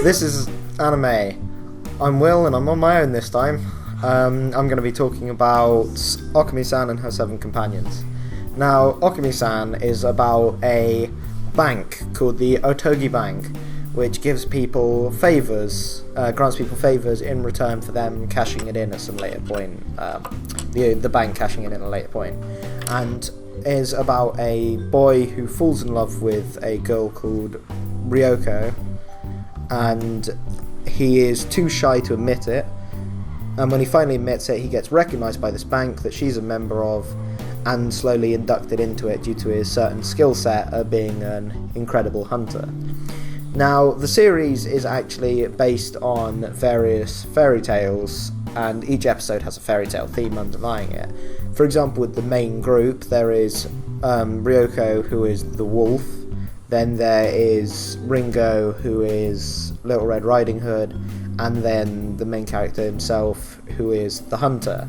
This is anime. I'm Will and I'm on my own this time. I'm going to be talking about Okami-San and her 7 companions. Now, Okami-San is about a bank called the Otogi Bank, which gives people favours, grants people favours in return for them cashing it in at some later point, the bank cashing it in at a later point, and is about a boy who falls in love with a girl called Ryoko, and he is too shy to admit it, and when he finally admits it, he gets recognised by this bank that she's a member of, and slowly inducted into it due to his certain skill set of being an incredible hunter. Now, the series is actually based on various fairy tales, and each episode has a fairy tale theme underlying it. For example, with the main group, there is Ryoko, who is the wolf, then there is Ringo, who is Little Red Riding Hood, and then the main character himself, who is the hunter.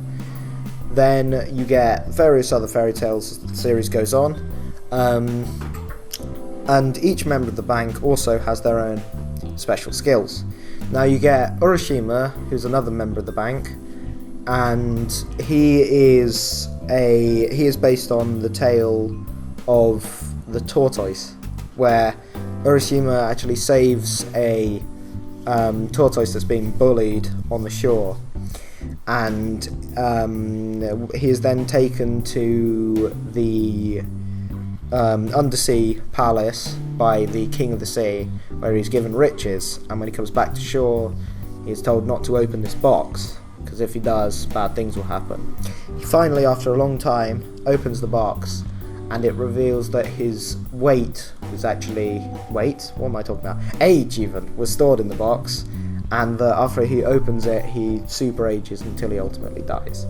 Then you get various other fairy tales as the series goes on, and each member of the bank also has their own special skills. Now you get Ashima, who's another member of the bank, and he is based on the tale of the tortoise, where Urashima actually saves a tortoise that's being bullied on the shore, and he is then taken to the undersea palace by the king of the sea, where he's given riches, and when he comes back to shore, he's told not to open this box, because if he does, bad things will happen. He finally, after a long time, opens the box, and it reveals that his age even, was stored in the box, and that after he opens it, he super ages until he ultimately dies.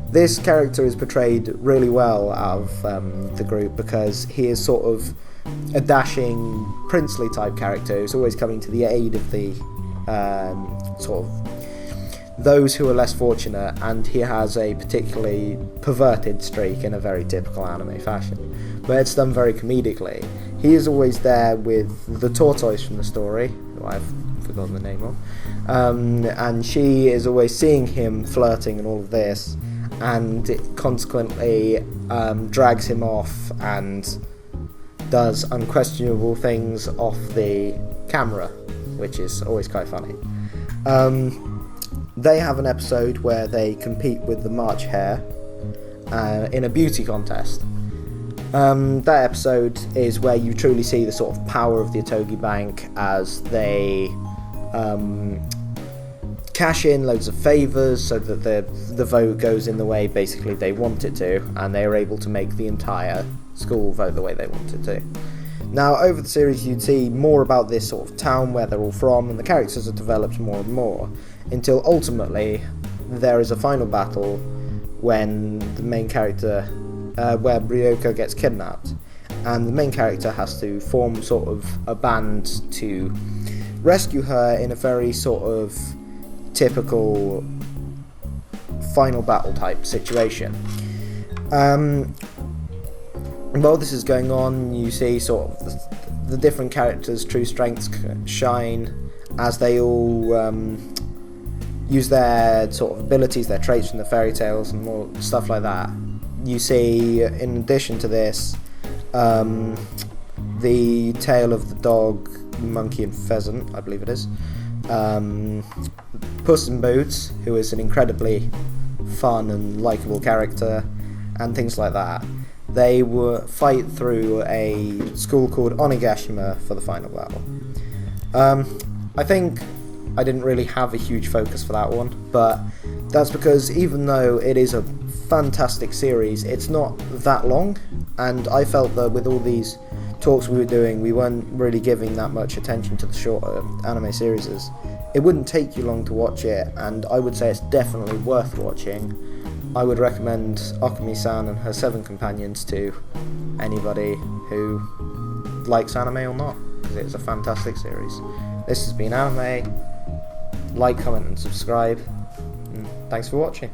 This character is portrayed really well out of the group, because he is sort of a dashing, princely type character who's always coming to the aid of the sort of those who are less fortunate, and he has a particularly perverted streak in a very typical anime fashion, but it's done very comedically. He is always there with the tortoise from the story, who I've forgotten the name of, and she is always seeing him flirting and all of this, and it consequently drags him off and does unquestionable things off the camera, which is always quite funny. They have an episode where they compete with the March Hare in a beauty contest. That episode is where you truly see the sort of power of the Otogi Bank as they cash in loads of favours so that the vote goes in the way basically they want it to, and they are able to make the entire school vote the way they want it to. Now, over the series you'd see more about this sort of town, where they're all from, and the characters are developed more and more, until ultimately there is a final battle when the main character, where Ryoko gets kidnapped, and the main character has to form sort of a band to rescue her in a very sort of typical final battle type situation. While this is going on, you see sort of the different characters' true strengths shine as they all use their sort of abilities, their traits from the fairy tales and more stuff like that. You see, in addition to this, the tale of the dog, monkey and pheasant, I believe it is, Puss in Boots, who is an incredibly fun and likeable character, and things like that. They fight through a school called Onigashima for the final battle. I think I didn't really have a huge focus for that one, but that's because even though it is a fantastic series, it's not that long, and I felt that with all these talks we were doing, we weren't really giving that much attention to the shorter anime series. It wouldn't take you long to watch it, and I would say it's definitely worth watching. I would recommend Okami-San and her 7 companions to anybody who likes anime or not, because it's a fantastic series. This has been Anime. Like, comment and subscribe, and thanks for watching.